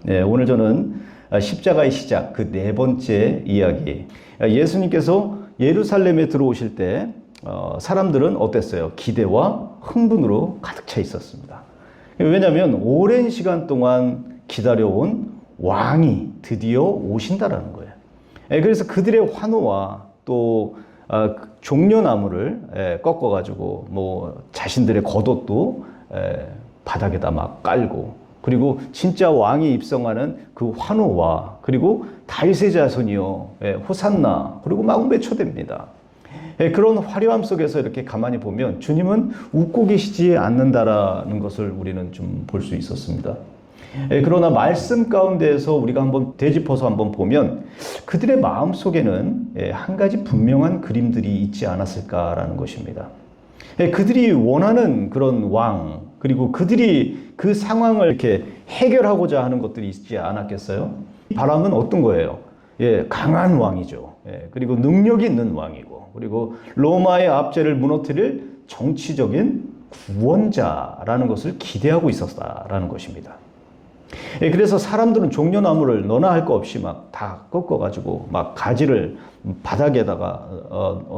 오늘 저는 십자가의 시작, 그 네 번째 이야기. 예수님께서 예루살렘에 들어오실 때 사람들은 어땠어요? 기대와 흥분으로 가득 차 있었습니다. 왜냐하면 오랜 시간 동안 기다려온 왕이 드디어 오신다라는 거예요. 그래서 그들의 환호와 또 종려나무를 꺾어가지고 뭐 자신들의 겉옷도 바닥에다 막 깔고, 그리고 진짜 왕이 입성하는 그 환호와, 그리고 다윗의 자손이요 호산나, 그리고 막 외쳐댑니다. 그런 화려함 속에서 이렇게 가만히 보면 주님은 웃고 계시지 않는다라는 것을 우리는 좀 볼 수 있었습니다. 그러나 말씀 가운데에서 우리가 한번 되짚어서 한번 보면 그들의 마음 속에는 한 가지 분명한 그림들이 있지 않았을까라는 것입니다. 그들이 원하는 그런 왕, 그리고 그들이 그 상황을 이렇게 해결하고자 하는 것들이 있지 않았겠어요? 바람은 어떤 거예요? 강한 왕이죠. 그리고 능력이 있는 왕이고, 그리고 로마의 압제를 무너뜨릴 정치적인 구원자라는 것을 기대하고 있었다라는 것입니다. 그래서 사람들은 종려나무를 너나 할 거 없이 막 다 꺾어가지고 막 가지를 바닥에다가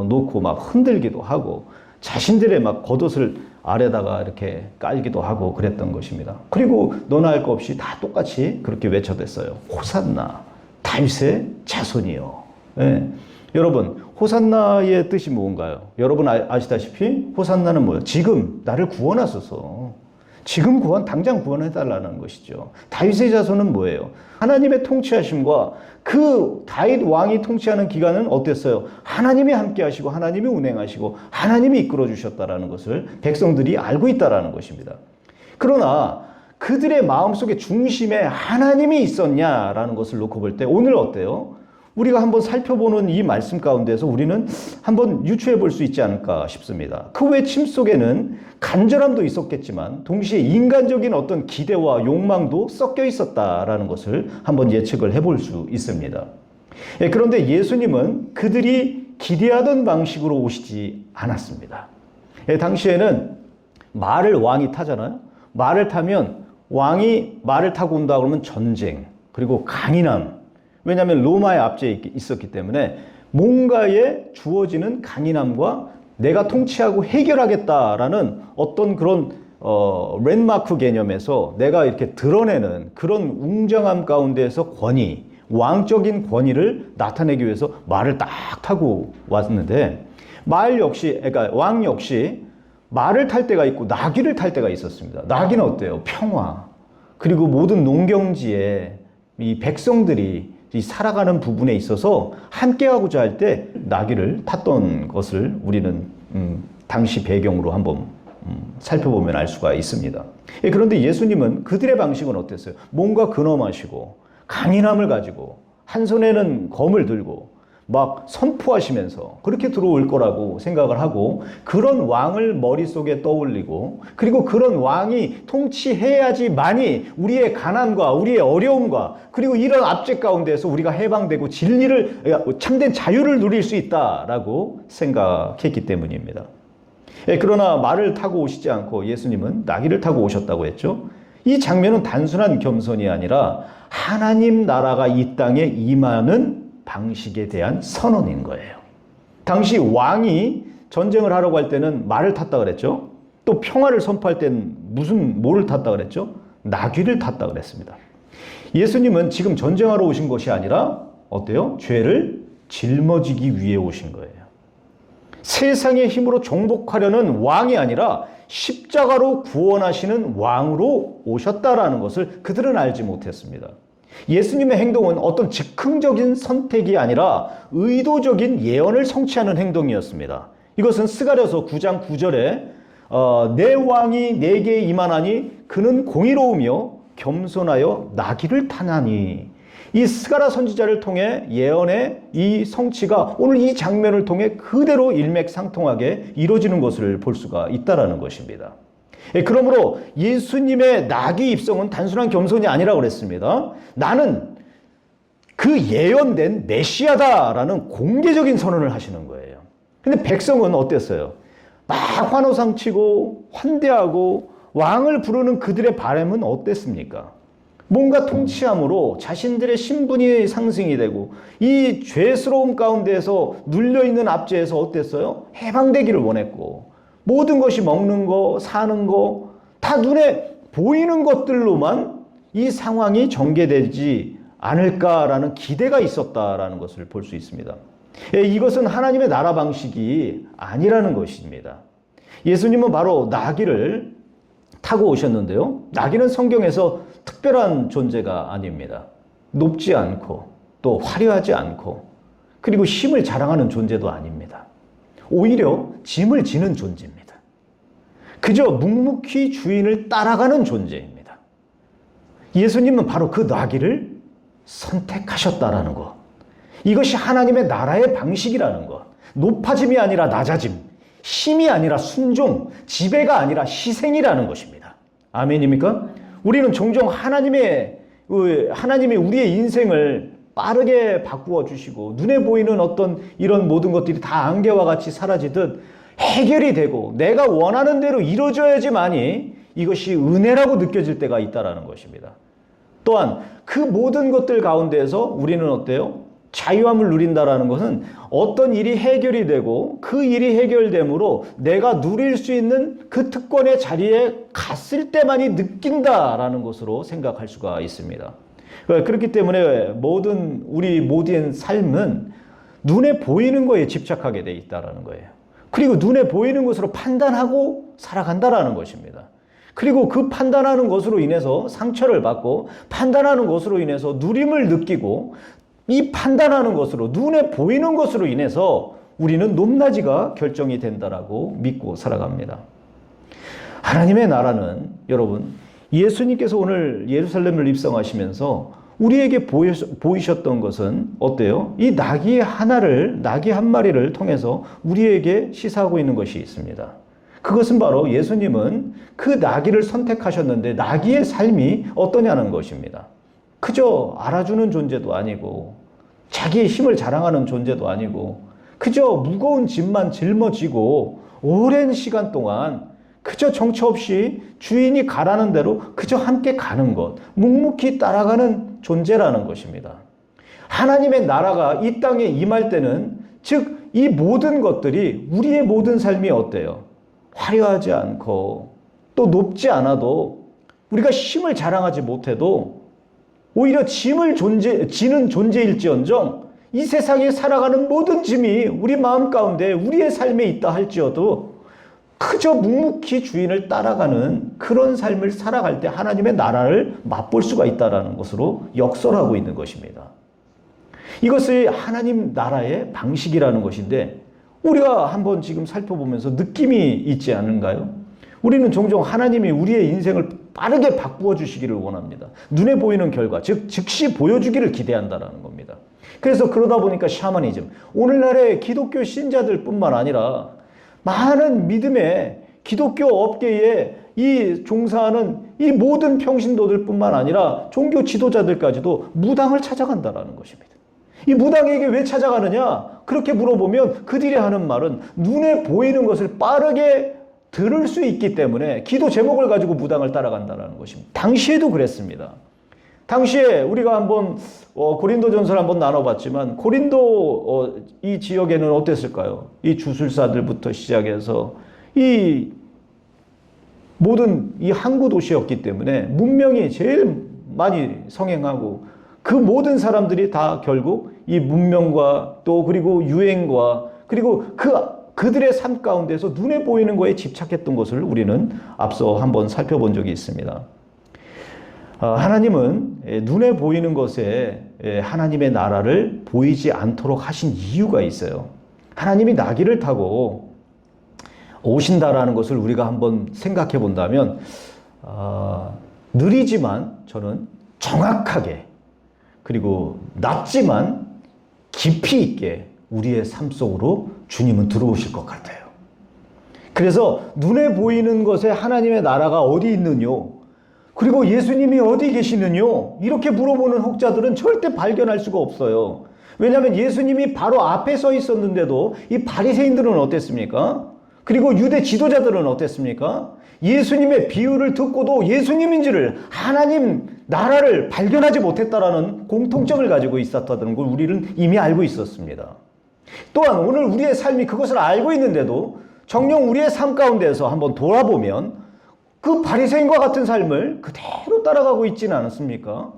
놓고 막 흔들기도 하고, 자신들의 막 겉옷을 아래다가 이렇게 깔기도 하고 그랬던 것입니다. 그리고 너나 할 거 없이 다 똑같이 그렇게 외쳐댔어요. 호산나, 다윗의 자손이요. 여러분, 호산나의 뜻이 뭔가요? 여러분 아시다시피 호산나는 뭐예요? 지금 나를 구원하소서. 지금 당장 구원해달라는 것이죠. 다윗의 자손은 뭐예요? 하나님의 통치하심과 그 다윗 왕이 통치하는 기간은 어땠어요? 하나님이 함께 하시고 하나님이 운행하시고 하나님이 이끌어 주셨다라는 것을 백성들이 알고 있다라는 것입니다. 그러나 그들의 마음속의 중심에 하나님이 있었냐라는 것을 놓고 볼 때 오늘 어때요? 우리가 한번 살펴보는 이 말씀 가운데서 우리는 한번 유추해 볼 수 있지 않을까 싶습니다. 그 외침 속에는 간절함도 있었겠지만 동시에 인간적인 어떤 기대와 욕망도 섞여 있었다라는 것을 한번 예측을 해볼 수 있습니다. 그런데 예수님은 그들이 기대하던 방식으로 오시지 않았습니다. 당시에는 말을 왕이 타잖아요. 말을 타면 왕이 말을 타고 온다 그러면 전쟁, 그리고 강인함, 왜냐하면 로마의 압제에 있었기 때문에 뭔가에 주어지는 강인함과 내가 통치하고 해결하겠다라는 어떤 그런 랜마크 개념에서 내가 이렇게 드러내는 그런 웅장함 가운데에서 권위, 왕적인 권위를 나타내기 위해서 말을 딱 타고 왔는데, 그러니까 왕 역시 말을 탈 때가 있고 나귀를 탈 때가 있었습니다. 나귀는 어때요? 평화, 그리고 모든 농경지에 이 백성들이 이 살아가는 부분에 있어서 함께하고자 할 때 나귀를 탔던 것을 우리는 당시 배경으로 한번 살펴보면 알 수가 있습니다. 그런데 예수님은 그들의 방식은 어땠어요? 뭔가 근엄하시고 강인함을 가지고 한 손에는 검을 들고 막 선포하시면서 그렇게 들어올 거라고 생각을 하고, 그런 왕을 머릿속에 떠올리고, 그리고 그런 왕이 통치해야지만이 우리의 가난과 우리의 어려움과 그리고 이런 압제 가운데서 우리가 해방되고 진리를, 참된 자유를 누릴 수 있다라고 생각했기 때문입니다. 그러나 말을 타고 오시지 않고 예수님은 나귀를 타고 오셨다고 했죠. 이 장면은 단순한 겸손이 아니라 하나님 나라가 이 땅에 임하는 방식에 대한 선언인 거예요. 당시 왕이 전쟁을 하려고 할 때는 말을 탔다 그랬죠. 또 평화를 선포할 때는 뭐를 탔다 그랬죠? 나귀를 탔다 그랬습니다. 예수님은 지금 전쟁하러 오신 것이 아니라 어때요? 죄를 짊어지기 위해 오신 거예요. 세상의 힘으로 정복하려는 왕이 아니라 십자가로 구원하시는 왕으로 오셨다라는 것을 그들은 알지 못했습니다. 예수님의 행동은 어떤 즉흥적인 선택이 아니라 의도적인 예언을 성취하는 행동이었습니다. 이것은 스가랴서 9장 9절에 내 왕이 내게 임하나니 그는 공의로우며 겸손하여 나귀를 타나니, 이 스가랴 선지자를 통해 예언의 이 성취가 오늘 이 장면을 통해 그대로 일맥상통하게 이루어지는 것을 볼 수가 있다는 것입니다. 그러므로 예수님의 나귀 입성은 단순한 겸손이 아니라고 그랬습니다. 나는 그 예언된 메시아다라는 공개적인 선언을 하시는 거예요. 근데 백성은 어땠어요? 막 환호상 치고 환대하고 왕을 부르는 그들의 바람은 어땠습니까? 뭔가 통치함으로 자신들의 신분이 상승이 되고 이 죄스러움 가운데에서 눌려있는 압제에서 어땠어요? 해방되기를 원했고 모든 것이 먹는 거, 사는 거 다 눈에 보이는 것들로만 이 상황이 전개되지 않을까라는 기대가 있었다라는 것을 볼 수 있습니다. 이것은 하나님의 나라 방식이 아니라는 것입니다. 예수님은 바로 나귀를 타고 오셨는데요. 나귀는 성경에서 특별한 존재가 아닙니다. 높지 않고 또 화려하지 않고 그리고 힘을 자랑하는 존재도 아닙니다. 오히려 짐을 지는 존재입니다. 그저 묵묵히 주인을 따라가는 존재입니다. 예수님은 바로 그 나귀를 선택하셨다라는 것. 이것이 하나님의 나라의 방식이라는 것. 높아짐이 아니라 낮아짐, 힘이 아니라 순종, 지배가 아니라 희생이라는 것입니다. 아멘입니까? 우리는 종종 하나님이 우리의 인생을 빠르게 바꾸어 주시고 눈에 보이는 어떤 이런 모든 것들이 다 안개와 같이 사라지듯 해결이 되고 내가 원하는 대로 이루어져야지만이 이것이 은혜라고 느껴질 때가 있다는 것입니다. 또한 그 모든 것들 가운데에서 우리는 어때요? 자유함을 누린다라는 것은 어떤 일이 해결이 되고 그 일이 해결됨으로 내가 누릴 수 있는 그 특권의 자리에 갔을 때만이 느낀다라는 것으로 생각할 수가 있습니다. 그렇기 때문에 우리 모든 삶은 눈에 보이는 거에 집착하게 돼 있다라는 거예요. 그리고 눈에 보이는 것으로 판단하고 살아간다라는 것입니다. 그리고 그 판단하는 것으로 인해서 상처를 받고 판단하는 것으로 인해서 누림을 느끼고 이 판단하는 것으로 눈에 보이는 것으로 인해서 우리는 높낮이가 결정이 된다라고 믿고 살아갑니다. 하나님의 나라는 여러분 예수님께서 오늘 예루살렘을 입성하시면서 우리에게 보이셨던 것은 어때요? 이 나귀 한 마리를 통해서 우리에게 시사하고 있는 것이 있습니다. 그것은 바로 예수님은 그 나귀를 선택하셨는데 나귀의 삶이 어떠냐는 것입니다. 그저 알아주는 존재도 아니고 자기의 힘을 자랑하는 존재도 아니고 그저 무거운 짐만 짊어지고 오랜 시간 동안 그저 정처 없이 주인이 가라는 대로 그저 함께 가는 것, 묵묵히 따라가는 존재라는 것입니다. 하나님의 나라가 이 땅에 임할 때는 즉 이 모든 것들이 우리의 모든 삶이 어때요? 화려하지 않고 또 높지 않아도 우리가 힘을 자랑하지 못해도 오히려 지는 존재일지언정 이 세상에 살아가는 모든 짐이 우리 마음 가운데 우리의 삶에 있다 할지어도 그저 묵묵히 주인을 따라가는 그런 삶을 살아갈 때 하나님의 나라를 맛볼 수가 있다는 것으로 역설하고 있는 것입니다. 이것이 하나님 나라의 방식이라는 것인데 우리가 한번 지금 살펴보면서 느낌이 있지 않은가요? 우리는 종종 하나님이 우리의 인생을 빠르게 바꾸어 주시기를 원합니다. 눈에 보이는 결과, 즉 즉시 보여주기를 기대한다는 겁니다. 그래서 그러다 보니까 샤머니즘, 오늘날의 기독교 신자들 뿐만 아니라 많은 믿음의 기독교 업계에 이 종사하는 이 모든 평신도들 뿐만 아니라 종교 지도자들까지도 무당을 찾아간다는 것입니다. 이 무당에게 왜 찾아가느냐? 그렇게 물어보면 그들이 하는 말은 눈에 보이는 것을 빠르게 들을 수 있기 때문에 기도 제목을 가지고 무당을 따라간다는 것입니다. 당시에도 그랬습니다. 당시에 우리가 한번 고린도전서를 한번 나눠봤지만 고린도 이 지역에는 어땠을까요? 이 주술사들부터 시작해서 이 모든 이 항구 도시였기 때문에 문명이 제일 많이 성행하고 그 모든 사람들이 다 결국 이 문명과 또 그리고 유행과 그리고 그들의 삶 가운데서 눈에 보이는 거에 집착했던 것을 우리는 앞서 한번 살펴본 적이 있습니다. 하나님은 눈에 보이는 것에 하나님의 나라를 보이지 않도록 하신 이유가 있어요. 하나님이 나귀를 타고 오신다라는 것을 우리가 한번 생각해 본다면 느리지만 저는 정확하게 그리고 낮지만 깊이 있게 우리의 삶 속으로 주님은 들어오실 것 같아요. 그래서 눈에 보이는 것에 하나님의 나라가 어디 있느뇨? 그리고 예수님이 어디 계시느뇨? 이렇게 물어보는 혹자들은 절대 발견할 수가 없어요. 왜냐하면 예수님이 바로 앞에 서 있었는데도 이 바리새인들은 어땠습니까? 그리고 유대 지도자들은 어땠습니까? 예수님의 비유를 듣고도 예수님인지를, 하나님 나라를 발견하지 못했다라는 공통점을 가지고 있었다는 걸 우리는 이미 알고 있었습니다. 또한 오늘 우리의 삶이 그것을 알고 있는데도 정녕 우리의 삶 가운데서 한번 돌아보면 그 바리새인과 같은 삶을 그대로 따라가고 있지는 않습니까?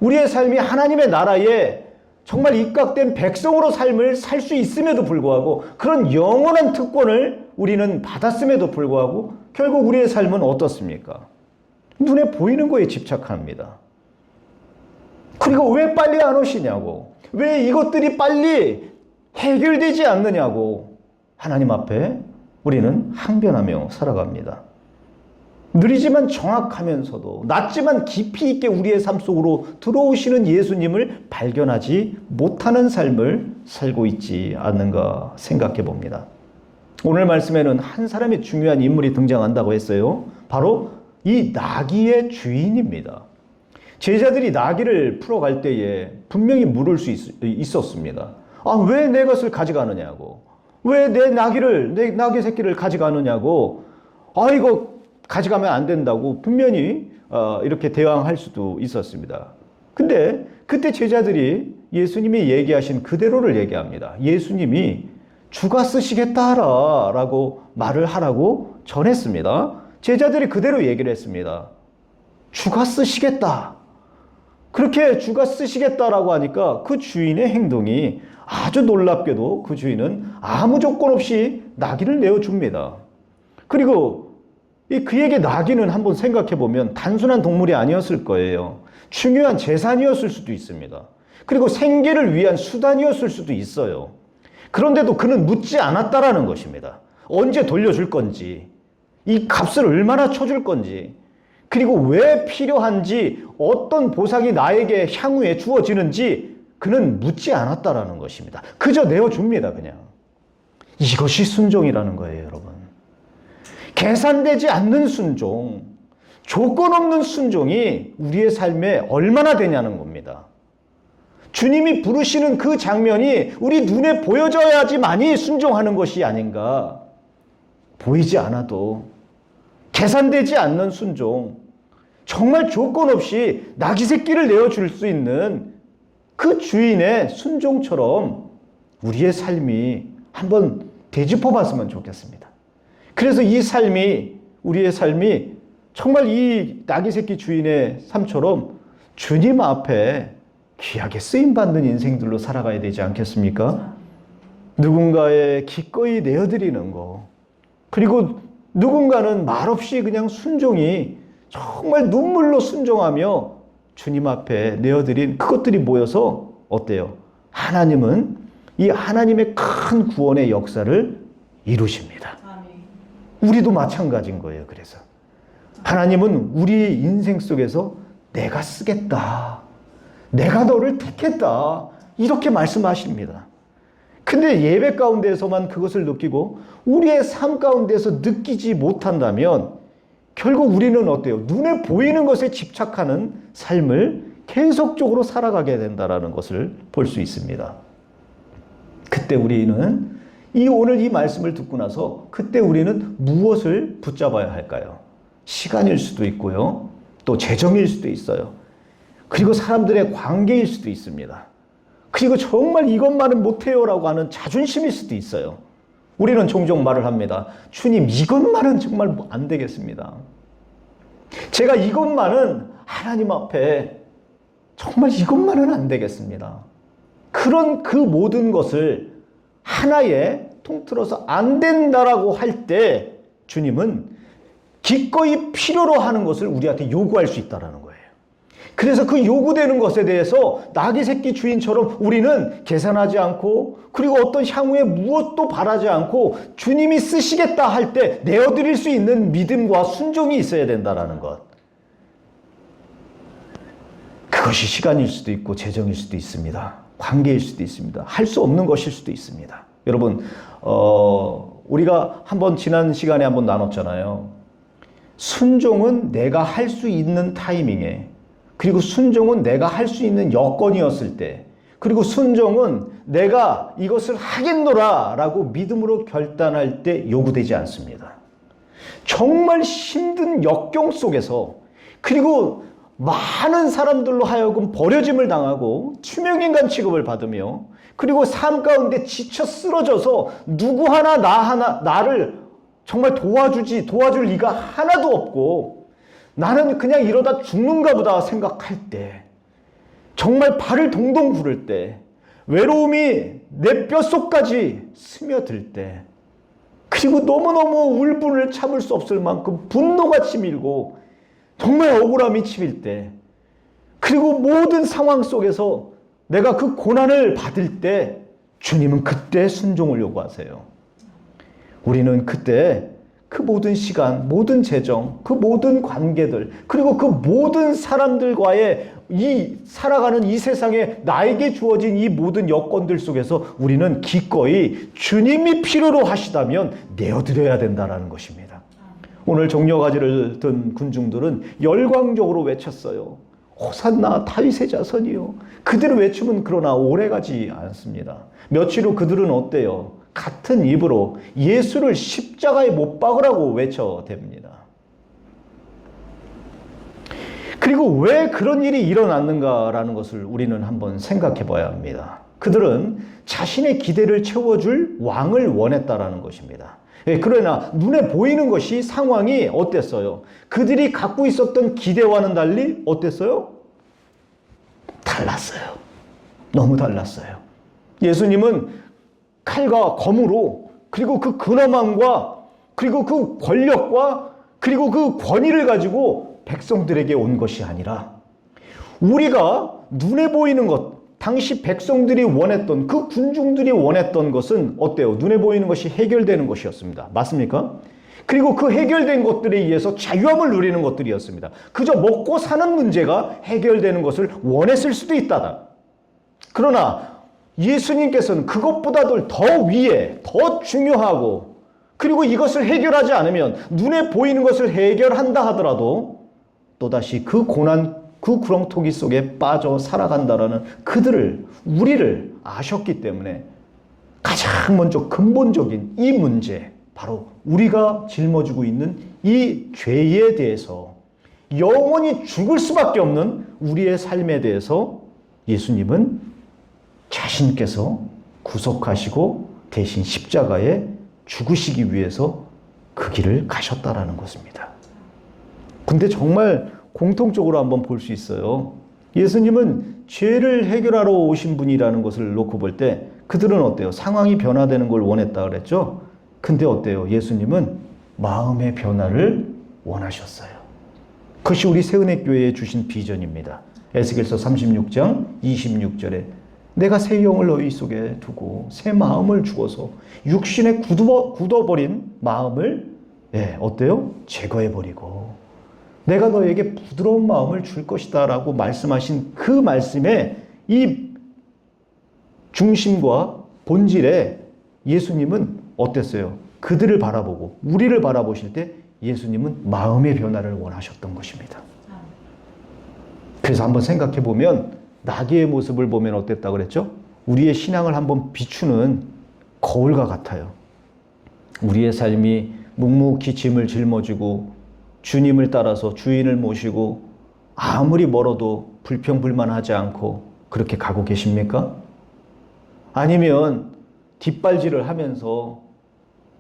우리의 삶이 하나님의 나라에 정말 입각된 백성으로 삶을 살 수 있음에도 불구하고, 그런 영원한 특권을 우리는 받았음에도 불구하고 결국 우리의 삶은 어떻습니까? 눈에 보이는 거에 집착합니다. 그리고 왜 빨리 안 오시냐고, 왜 이것들이 빨리 해결되지 않느냐고 하나님 앞에 우리는 항변하며 살아갑니다. 느리지만 정확하면서도 낮지만 깊이 있게 우리의 삶 속으로 들어오시는 예수님을 발견하지 못하는 삶을 살고 있지 않는가 생각해 봅니다. 오늘 말씀에는 한 사람의 중요한 인물이 등장한다고 했어요. 바로 이 나귀의 주인입니다. 제자들이 나귀를 풀어갈 때에 분명히 물을 수 있었습니다. 왜 내 것을 가져가느냐고, 왜 내 나귀 새끼를 가져가느냐고, 이거 가져가면 안 된다고 분명히 이렇게 대항할 수도 있었습니다. 근데 그때 제자들이 예수님이 얘기하신 그대로를 얘기합니다. 예수님이 주가 쓰시겠다라고 말을 하라고 전했습니다. 제자들이 그대로 얘기를 했습니다. 주가 쓰시겠다. 그렇게 주가 쓰시겠다라고 하니까 그 주인의 행동이 아주 놀랍게도 그 주인은 아무 조건 없이 나귀를 내어줍니다. 그리고 그에게 나귀는 한번 생각해 보면 단순한 동물이 아니었을 거예요. 중요한 재산이었을 수도 있습니다. 그리고 생계를 위한 수단이었을 수도 있어요. 그런데도 그는 묻지 않았다라는 것입니다. 언제 돌려줄 건지, 이 값을 얼마나 쳐줄 건지, 그리고 왜 필요한지, 어떤 보상이 나에게 향후에 주어지는지 그는 묻지 않았다라는 것입니다. 그저 내어줍니다, 그냥. 이것이 순종이라는 거예요, 여러분. 계산되지 않는 순종, 조건 없는 순종이 우리의 삶에 얼마나 되냐는 겁니다. 주님이 부르시는 그 장면이 우리 눈에 보여져야지만이 순종하는 것이 아닌가. 보이지 않아도 계산되지 않는 순종, 정말 조건 없이 나귀 새끼를 내어줄 수 있는 그 주인의 순종처럼 우리의 삶이 한번 되짚어 봤으면 좋겠습니다. 그래서 우리의 삶이 정말 이 나귀 새끼 주인의 삶처럼 주님 앞에 귀하게 쓰임받는 인생들로 살아가야 되지 않겠습니까? 누군가에 기꺼이 내어드리는 거, 그리고 누군가는 말없이 그냥 순종이, 정말 눈물로 순종하며 주님 앞에 내어드린 그것들이 모여서 어때요? 하나님은 이 하나님의 큰 구원의 역사를 이루십니다. 우리도 마찬가지인 거예요. 그래서 하나님은 우리 인생 속에서 내가 쓰겠다, 내가 너를 택했다, 이렇게 말씀하십니다. 근데 예배 가운데서만 그것을 느끼고 우리의 삶 가운데서 느끼지 못한다면 결국 우리는 어때요? 눈에 보이는 것에 집착하는 삶을 계속적으로 살아가게 된다는 것을 볼 수 있습니다. 그때 우리는 오늘 이 말씀을 듣고 나서 그때 우리는 무엇을 붙잡아야 할까요? 시간일 수도 있고요. 또 재정일 수도 있어요. 그리고 사람들의 관계일 수도 있습니다. 그리고 정말 이것만은 못해요라고 하는 자존심일 수도 있어요. 우리는 종종 말을 합니다. 주님, 이것만은 정말 안 되겠습니다. 제가 이것만은 하나님 앞에 정말 이것만은 안 되겠습니다. 그런 그 모든 것을 하나에 통틀어서 안 된다라고 할 때 주님은 기꺼이 필요로 하는 것을 우리한테 요구할 수 있다는 거예요. 그래서 그 요구되는 것에 대해서 나귀 새끼 주인처럼 우리는 계산하지 않고, 그리고 어떤 향후에 무엇도 바라지 않고 주님이 쓰시겠다 할 때 내어드릴 수 있는 믿음과 순종이 있어야 된다는 것. 그것이 시간일 수도 있고 재정일 수도 있습니다. 관계일 수도 있습니다. 할 수 없는 것일 수도 있습니다. 여러분, 우리가 한번 지난 시간에 한번 나눴잖아요. 순종은 내가 할 수 있는 타이밍에, 그리고 순종은 내가 할 수 있는 여건이었을 때, 그리고 순종은 내가 이것을 하겠노라 라고 믿음으로 결단할 때 요구되지 않습니다. 정말 힘든 역경 속에서, 그리고 많은 사람들로 하여금 버려짐을 당하고 투명인간 취급을 받으며, 그리고 삶 가운데 지쳐 쓰러져서 누구 하나 나를 정말 도와줄 리가 하나도 없고 나는 그냥 이러다 죽는가 보다 생각할 때, 정말 발을 동동 구를 때, 외로움이 내 뼛속까지 스며들 때, 그리고 너무너무 울분을 참을 수 없을 만큼 분노가 치밀고 정말 억울함이 치밀 때, 그리고 모든 상황 속에서 내가 그 고난을 받을 때 주님은 그때 순종을 요구하세요. 우리는 그때 그 모든 시간, 모든 재정, 그 모든 관계들, 그리고 그 모든 사람들과의 살아가는 이 세상에 나에게 주어진 이 모든 여건들 속에서 우리는 기꺼이 주님이 필요로 하시다면 내어드려야 된다는 것입니다. 오늘 정려가지를 든 군중들은 열광적으로 외쳤어요. 호산나 다윗의 자손이요. 그들의 외침은 그러나 오래가지 않습니다. 며칠 후 그들은 어때요? 같은 입으로 예수를 십자가에 못 박으라고 외쳐댑니다. 그리고 왜 그런 일이 일어났는가라는 것을 우리는 한번 생각해 봐야 합니다. 그들은 자신의 기대를 채워줄 왕을 원했다라는 것입니다. 그러나 눈에 보이는 것이 상황이 어땠어요? 그들이 갖고 있었던 기대와는 달리 어땠어요? 달랐어요. 너무 달랐어요. 예수님은 칼과 검으로, 그리고 그 근엄함과, 그리고 그 권력과, 그리고 그 권위를 가지고 백성들에게 온 것이 아니라, 우리가 눈에 보이는 것, 당시 백성들이 원했던, 그 군중들이 원했던 것은 어때요? 눈에 보이는 것이 해결되는 것이었습니다. 맞습니까? 그리고 그 해결된 것들에 의해서 자유함을 누리는 것들이었습니다. 그저 먹고 사는 문제가 해결되는 것을 원했을 수도 있다. 그러나 예수님께서는 그것보다도 더 위에, 더 중요하고, 그리고 이것을 해결하지 않으면 눈에 보이는 것을 해결한다 하더라도 또다시 그 고난, 그 구렁텅이 속에 빠져 살아간다라는 우리를 아셨기 때문에 가장 먼저 근본적인 이 문제, 바로 우리가 짊어지고 있는 이 죄에 대해서, 영원히 죽을 수밖에 없는 우리의 삶에 대해서 예수님은 자신께서 구속하시고 대신 십자가에 죽으시기 위해서 그 길을 가셨다라는 것입니다. 근데 정말 공통적으로 한번 볼 수 있어요. 예수님은 죄를 해결하러 오신 분이라는 것을 놓고 볼 때 그들은 어때요? 상황이 변화되는 걸 원했다 그랬죠? 근데 어때요? 예수님은 마음의 변화를 원하셨어요. 그것이 우리 세은혜교회에 주신 비전입니다. 에스겔서 36장 26절에 내가 새 영을 너희 속에 두고 새 마음을 주어서 육신에 굳어버린 마음을 어때요? 제거해버리고 내가 너에게 부드러운 마음을 줄 것이다 라고 말씀하신 그 말씀에 이 중심과 본질에 예수님은 어땠어요? 그들을 바라보고 우리를 바라보실 때 예수님은 마음의 변화를 원하셨던 것입니다. 그래서 한번 생각해 보면 나귀의 모습을 보면 어땠다 그랬죠? 우리의 신앙을 한번 비추는 거울과 같아요. 우리의 삶이 묵묵히 짐을 짊어지고 주님을 따라서 주인을 모시고 아무리 멀어도 불평불만하지 않고 그렇게 가고 계십니까? 아니면 뒷발질을 하면서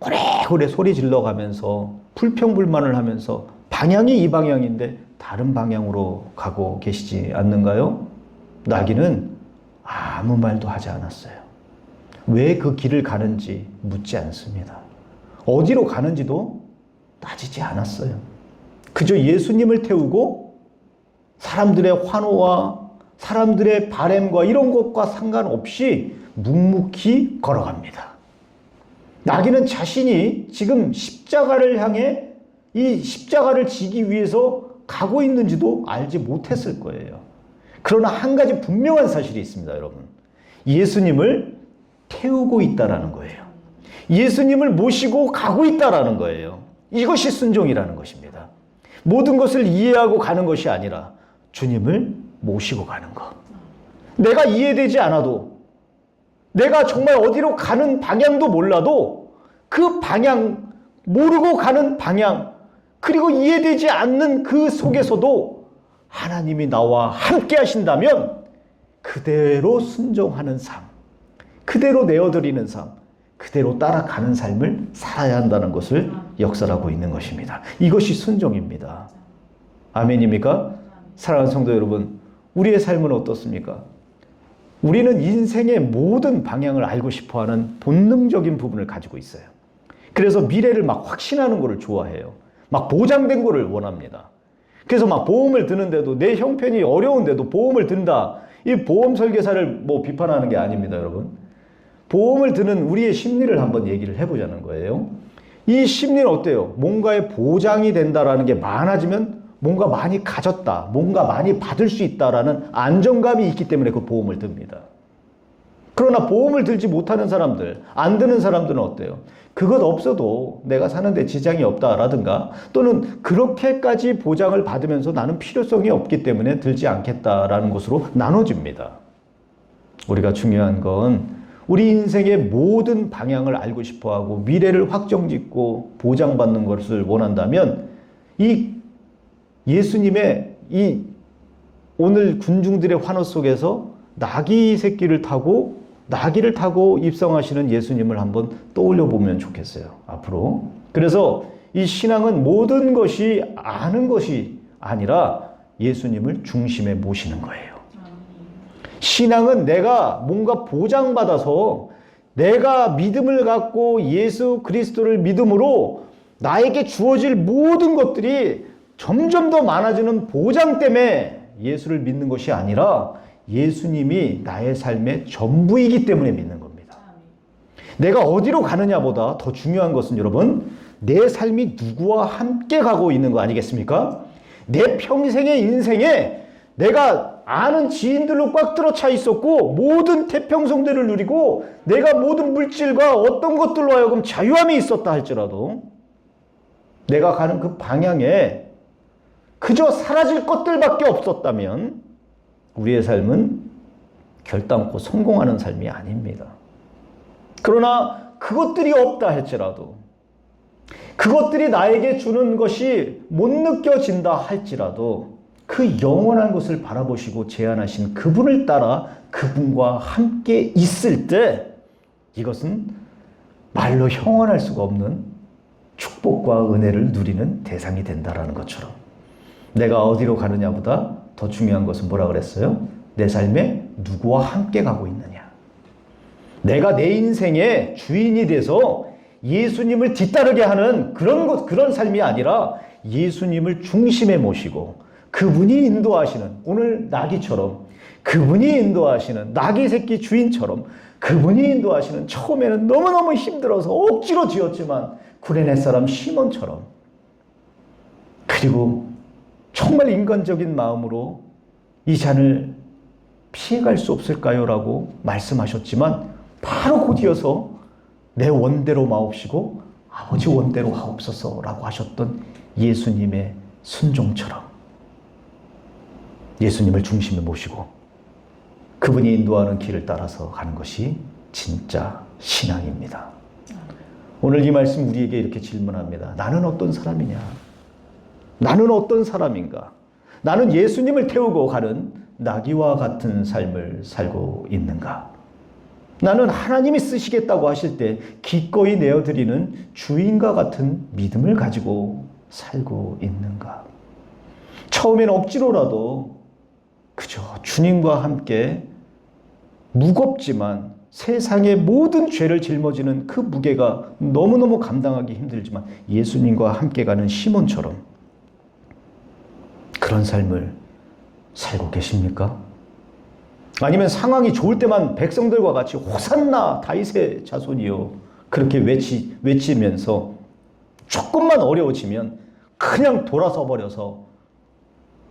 오래오래 소리 질러가면서 불평불만을 하면서 방향이 이 방향인데 다른 방향으로 가고 계시지 않는가요? 나귀는 아무 말도 하지 않았어요. 왜 그 길을 가는지 묻지 않습니다. 어디로 가는지도 따지지 않았어요. 그저 예수님을 태우고 사람들의 환호와 사람들의 바램과 이런 것과 상관없이 묵묵히 걸어갑니다. 나귀는 자신이 지금 십자가를 향해 이 십자가를 지기 위해서 가고 있는지도 알지 못했을 거예요. 그러나 한 가지 분명한 사실이 있습니다, 여러분. 예수님을 태우고 있다라는 거예요. 예수님을 모시고 가고 있다라는 거예요. 이것이 순종이라는 것입니다. 모든 것을 이해하고 가는 것이 아니라 주님을 모시고 가는 것. 내가 이해되지 않아도, 내가 정말 어디로 가는 방향도 몰라도 그 방향, 모르고 가는 방향, 그리고 이해되지 않는 그 속에서도 하나님이 나와 함께 하신다면 그대로 순종하는 삶, 그대로 내어드리는 삶, 그대로 따라가는 삶을 살아야 한다는 것을 역설하고 있는 것입니다. 이것이 순종입니다. 아멘입니까? 사랑하는 성도 여러분, 우리의 삶은 어떻습니까? 우리는 인생의 모든 방향을 알고 싶어하는 본능적인 부분을 가지고 있어요. 그래서 미래를 막 확신하는 것을 좋아해요. 막 보장된 것을 원합니다. 그래서 막 보험을 드는데도, 내 형편이 어려운데도 보험을 든다. 이 보험 설계사를 뭐 비판하는 게 아닙니다, 여러분. 보험을 드는 우리의 심리를 한번 얘기를 해보자는 거예요. 이 심리는 어때요? 뭔가의 보장이 된다라는 게 많아지면 뭔가 많이 가졌다, 뭔가 많이 받을 수 있다라는 안정감이 있기 때문에 그 보험을 듭니다. 그러나 보험을 들지 못하는 사람들, 안 드는 사람들은 어때요? 그것 없어도 내가 사는데 지장이 없다라든가, 또는 그렇게까지 보장을 받으면서 나는 필요성이 없기 때문에 들지 않겠다라는 것으로 나눠집니다. 우리가 중요한 건 우리 인생의 모든 방향을 알고 싶어하고 미래를 확정짓고 보장받는 것을 원한다면, 이 예수님의 이 오늘 군중들의 환호 속에서 나귀를 타고 입성하시는 예수님을 한번 떠올려 보면 좋겠어요, 앞으로. 그래서 이 신앙은 모든 것이 아는 것이 아니라 예수님을 중심에 모시는 거예요. 신앙은 내가 뭔가 보장받아서 내가 믿음을 갖고 예수 그리스도를 믿음으로 나에게 주어질 모든 것들이 점점 더 많아지는 보장 때문에 예수를 믿는 것이 아니라 예수님이 나의 삶의 전부이기 때문에 믿는 겁니다. 내가 어디로 가느냐보다 더 중요한 것은 여러분, 내 삶이 누구와 함께 가고 있는 거 아니겠습니까? 내 평생의 인생에 내가 아는 지인들로 꽉 들어차 있었고 모든 태평성대를 누리고 내가 모든 물질과 어떤 것들로 하여금 자유함이 있었다 할지라도 내가 가는 그 방향에 그저 사라질 것들밖에 없었다면 우리의 삶은 결단코 성공하는 삶이 아닙니다. 그러나 그것들이 없다 할지라도, 그것들이 나에게 주는 것이 못 느껴진다 할지라도 그 영원한 것을 바라보시고 제안하신 그분을 따라 그분과 함께 있을 때 이것은 말로 형언할 수가 없는 축복과 은혜를 누리는 대상이 된다라는 것처럼, 내가 어디로 가느냐보다 더 중요한 것은 뭐라 그랬어요? 내 삶에 누구와 함께 가고 있느냐. 내가 내 인생의 주인이 돼서 예수님을 뒤따르게 하는 그런 삶이 아니라 예수님을 중심에 모시고 그분이 인도하시는, 오늘 나귀처럼 그분이 인도하시는 나귀 새끼 주인처럼 그분이 인도하시는, 처음에는 너무너무 힘들어서 억지로 지었지만 구레네 사람 시몬처럼, 그리고 정말 인간적인 마음으로 이 잔을 피해갈 수 없을까요? 라고 말씀하셨지만 바로 곧이어서 내 원대로 마옵시고 아버지 원대로 하옵소서 라고 하셨던 예수님의 순종처럼 예수님을 중심에 모시고 그분이 인도하는 길을 따라서 가는 것이 진짜 신앙입니다. 오늘 이 말씀 우리에게 이렇게 질문합니다. 나는 어떤 사람이냐? 나는 어떤 사람인가? 나는 예수님을 태우고 가는 나귀와 같은 삶을 살고 있는가? 나는 하나님이 쓰시겠다고 하실 때 기꺼이 내어드리는 주인과 같은 믿음을 가지고 살고 있는가? 처음엔 억지로라도 그저 주님과 함께 무겁지만 세상의 모든 죄를 짊어지는 그 무게가 너무너무 감당하기 힘들지만 예수님과 함께 가는 시몬처럼 그런 삶을 살고 계십니까? 아니면 상황이 좋을 때만 백성들과 같이 호산나 다윗의 자손이요 그렇게 외치면서 조금만 어려워지면 그냥 돌아서 버려서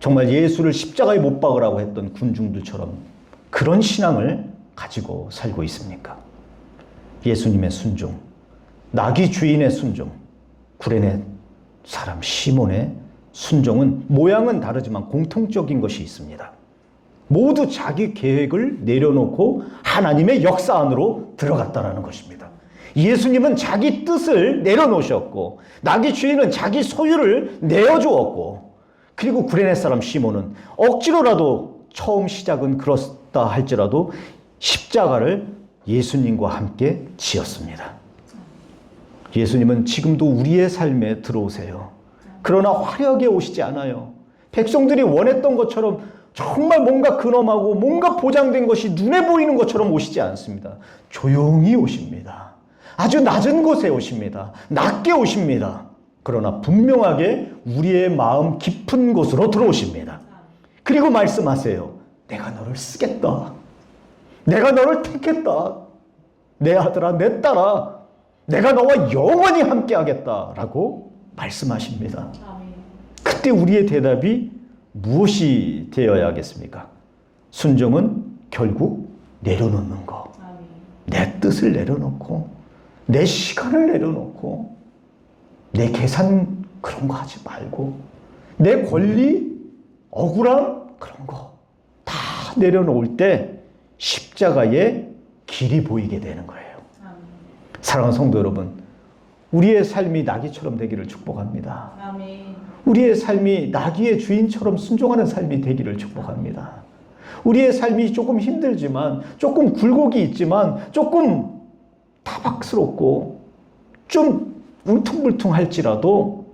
정말 예수를 십자가에 못 박으라고 했던 군중들처럼 그런 신앙을 가지고 살고 있습니까? 예수님의 순종, 나귀 주인의 순종, 구레네 사람 시몬의 순종은 모양은 다르지만 공통적인 것이 있습니다. 모두 자기 계획을 내려놓고 하나님의 역사 안으로 들어갔다라는 것입니다. 예수님은 자기 뜻을 내려놓으셨고 나귀 주인은 자기 소유를 내어주었고 그리고 구레네 사람 시몬은 억지로라도 처음 시작은 그렇다 할지라도 십자가를 예수님과 함께 지었습니다. 예수님은 지금도 우리의 삶에 들어오세요. 그러나 화려하게 오시지 않아요. 백성들이 원했던 것처럼 정말 뭔가 근엄하고 뭔가 보장된 것이 눈에 보이는 것처럼 오시지 않습니다. 조용히 오십니다. 아주 낮은 곳에 오십니다. 낮게 오십니다. 그러나 분명하게 우리의 마음 깊은 곳으로 들어오십니다. 그리고 말씀하세요. 내가 너를 쓰겠다. 내가 너를 택했다. 내 아들아, 내 딸아, 내가 너와 영원히 함께 하겠다라고 말씀하십니다. 그때 우리의 대답이 무엇이 되어야 하겠습니까? 순종은 결국 내려놓는 거. 내 뜻을 내려놓고 내 시간을 내려놓고 내 계산 그런 거 하지 말고 내 권리, 억울함 그런 거 다 내려놓을 때 십자가의 길이 보이게 되는 거예요. 사랑하는 성도 여러분, 우리의 삶이 나귀처럼 되기를 축복합니다. 우리의 삶이 나귀의 주인처럼 순종하는 삶이 되기를 축복합니다. 우리의 삶이 조금 힘들지만, 조금 굴곡이 있지만, 조금 타박스럽고 좀 울퉁불퉁할지라도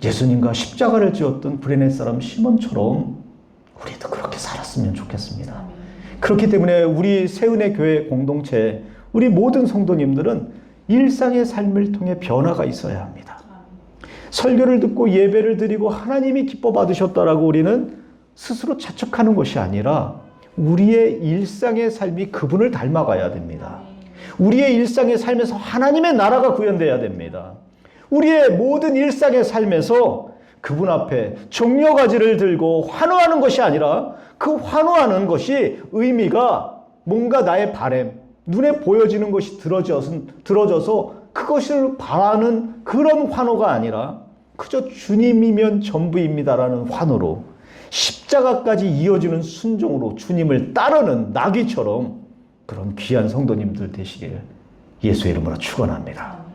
예수님과 십자가를 지었던 구레네 사람 시몬처럼 우리도 그렇게 살았으면 좋겠습니다. 그렇기 때문에 우리 새은혜 교회 공동체, 우리 모든 성도님들은 일상의 삶을 통해 변화가 있어야 합니다. 설교를 듣고 예배를 드리고 하나님이 기뻐 받으셨다라고 우리는 스스로 자축하는 것이 아니라 우리의 일상의 삶이 그분을 닮아가야 됩니다. 우리의 일상의 삶에서 하나님의 나라가 구현돼야 됩니다. 우리의 모든 일상의 삶에서 그분 앞에 종려가지를 들고 환호하는 것이 아니라 그 환호하는 것이 의미가 뭔가 나의 바램, 눈에 보여지는 것이 들어져서 그것을 바라는 그런 환호가 아니라 그저 주님이면 전부입니다라는 환호로 십자가까지 이어지는 순종으로 주님을 따르는 나귀처럼 그런 귀한 성도님들 되시길 예수의 이름으로 축원합니다.